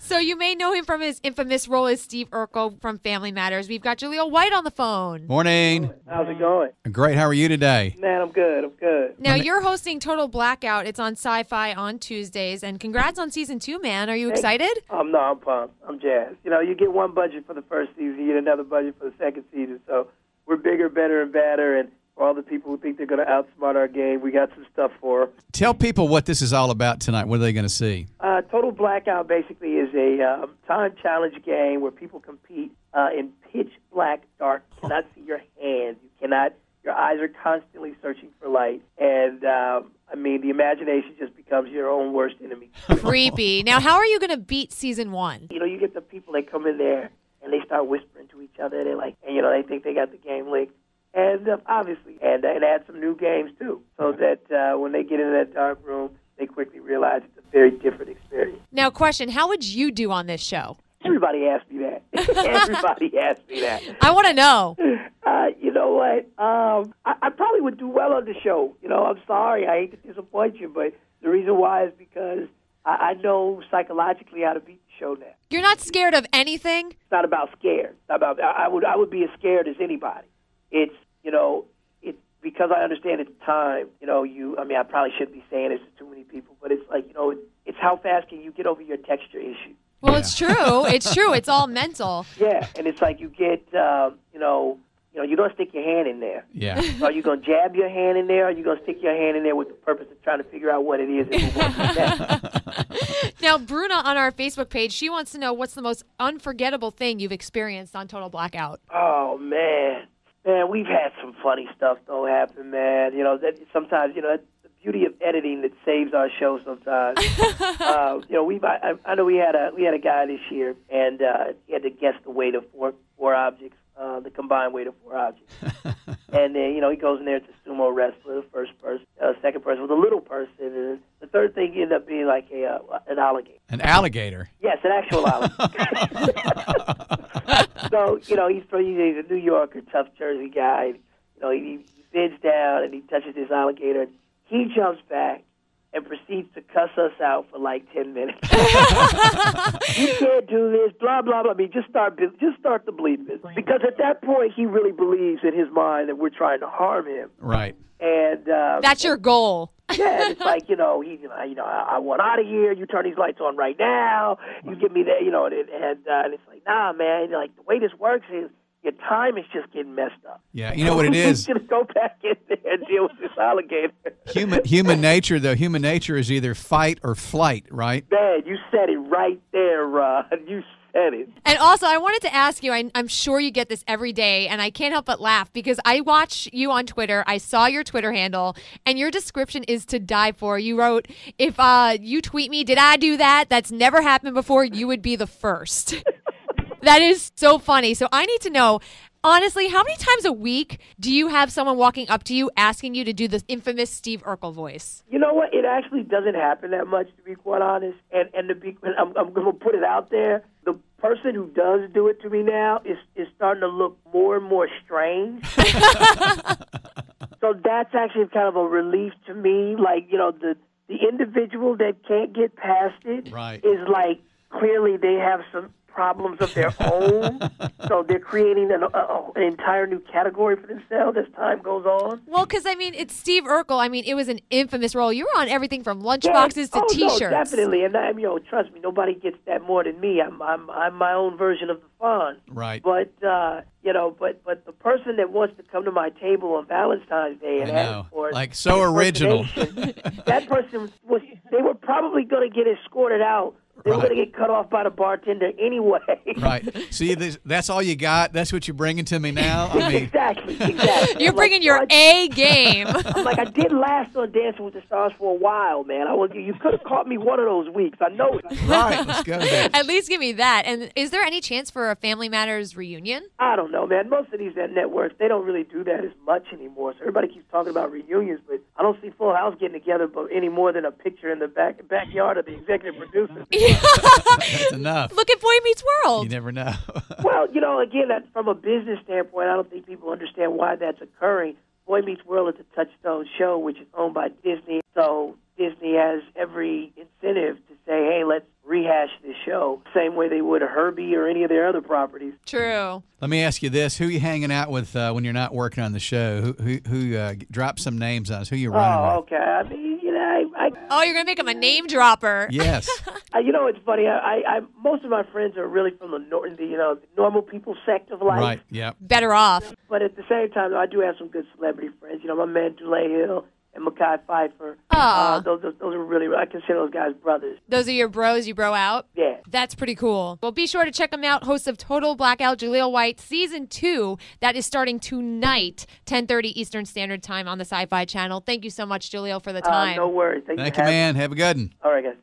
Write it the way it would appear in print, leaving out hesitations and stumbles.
So you may know him from his infamous role as Steve Urkel from Family Matters. We've got Jaleel White on the phone. Morning. How's it going? Great. How are you today? Man, I'm good. Now, you're hosting Total Blackout. It's on Sci-Fi on Tuesdays. And congrats on Season 2, man. Are you excited? No, I'm pumped. I'm jazzed. You know, you get one budget for the first season, you get another budget for the second season. So we're bigger, better, and badder. And for all the people who think they're going to outsmart our game, we got some stuff for them. Tell people what this is all about tonight. What are they going to see? Total Blackout basically is a time challenge game where people compete in pitch black dark. You cannot see your hands. You cannot. Your eyes are constantly searching for light, and the imagination just becomes your own worst enemy. Creepy. Now, how are you going to beat Season 1? You know, you get the people that come in there and they start whispering to each other. They're like, and they think they got the game licked. And obviously, and add some new games too, so that when they get into that dark room, they quickly realize it's a very different experience. Now, question: how would you do on this show? Everybody asks me that. Everybody asks me that. I want to know. You know what? I probably would do well on the show. You know, I'm sorry. I hate to disappoint you, but the reason why is because I know psychologically how to beat the show now. You're not scared of anything? It's not about scared. It's not about, I would be as scared as anybody. It's because I understand it's time. I probably shouldn't be saying this to too many people, but it's like, it's how fast can you get over your texture issue. Well, It's true. It's true. It's all mental. Yeah, and it's like you get, you don't stick your hand in there. Yeah. So are you going to jab your hand in there, or are you going to stick your hand in there with the purpose of trying to figure out what it is and move on to next? Now, Bruna on our Facebook page, she wants to know what's the most unforgettable thing you've experienced on Total Blackout. Oh, man. Man, we've had some funny stuff, though, happen, man. That sometimes, that's the beauty of editing that saves our show sometimes. I know we had a guy this year, and he had to guess the weight of four objects, the combined weight of four objects. And then, he goes in there, it's a sumo wrestler, the first person, second person was a little person, and the third thing ended up being like an alligator. An alligator? Yes, an actual alligator. So, he's a New Yorker, tough Jersey guy. He bends down and he touches this alligator. He jumps back and proceeds to cuss us out for like 10 minutes. You can't do this, blah, blah, blah. Just start the bleep business. Because at that point, he really believes in his mind that we're trying to harm him. Right. And that's your goal. Yeah, it's like, I want out of here. You turn these lights on right now. You give me that, and it's like, nah, man. Like, the way this works is your time is just getting messed up. Yeah, you know what it is? You're going to go back in there and deal with this alligator. Human nature, though. Human nature is either fight or flight, right? Man, you said it right there, Rod. You said it. And also, I wanted to ask you, I'm sure you get this every day, and I can't help but laugh because I watch you on Twitter. I saw your Twitter handle, and your description is to die for. You wrote, if you tweet me, did I do that? That's never happened before. You would be the first. That is so funny. So I need to know, honestly, how many times a week do you have someone walking up to you asking you to do the infamous Steve Urkel voice? You know what? It actually doesn't happen that much, to be quite honest. And I'm going to put it out there. The person who does do it to me now is starting to look more and more strange. So that's actually kind of a relief to me. Like, the individual that can't get past it right. is like, clearly they have some problems of their own, so they're creating an entire new category for themselves as time goes on. Well, because, it's Steve Urkel. It was an infamous role. You were on everything from lunchboxes to T-shirts. No, definitely. And, trust me, nobody gets that more than me. I'm my own version of the fun. Right. But, but the person that wants to come to my table on Valentine's Day and ask for like so original. That person they were probably going to get escorted out. They were going to get cut off by the bartender anyway. Right. See, that's all you got? That's what you're bringing to me now? Exactly. You're bringing your A game. I'm like, I did last on Dancing with the Stars for a while, man. You could have caught me one of those weeks. I know it. Right. Let's go there. At least give me that. And is there any chance for a Family Matters reunion? I don't know, man. Most of these networks, they don't really do that as much anymore. So everybody keeps talking about reunions, but I don't see Full House getting together any more than a picture in the backyard of the executive producer. That's enough. Look at Boy Meets World. You never know. Well, again, from a business standpoint, I don't think people understand why that's occurring. Boy Meets World is a Touchstone show, which is owned by Disney. So Disney has every incentive to say, hey, let's rehash this show same way they would a Herbie or any of their other properties. True. Let me ask you this: who are you hanging out with when you're not working on the show? Who drop some names on us? Who you running with? Oh, okay. I mean, you know, Oh, you're gonna make him a name dropper. Yes. you know, it's funny. I most of my friends are really from the the normal people sect of life. Right. Yep. Better off. But at the same time, I do have some good celebrity friends. You know, my man Jaleel Hill and Mekhi Phifer. Aw. Those are really, I consider those guys brothers. Those are your bros you bro out? Yeah. That's pretty cool. Well, be sure to check them out. Host of Total Blackout, Jaleel White, Season 2. That is starting tonight, 10:30 Eastern Standard Time on the Sci-Fi Channel. Thank you so much, Jaleel, for the time. No worries. Thank you, man. Have a good one. All right, guys.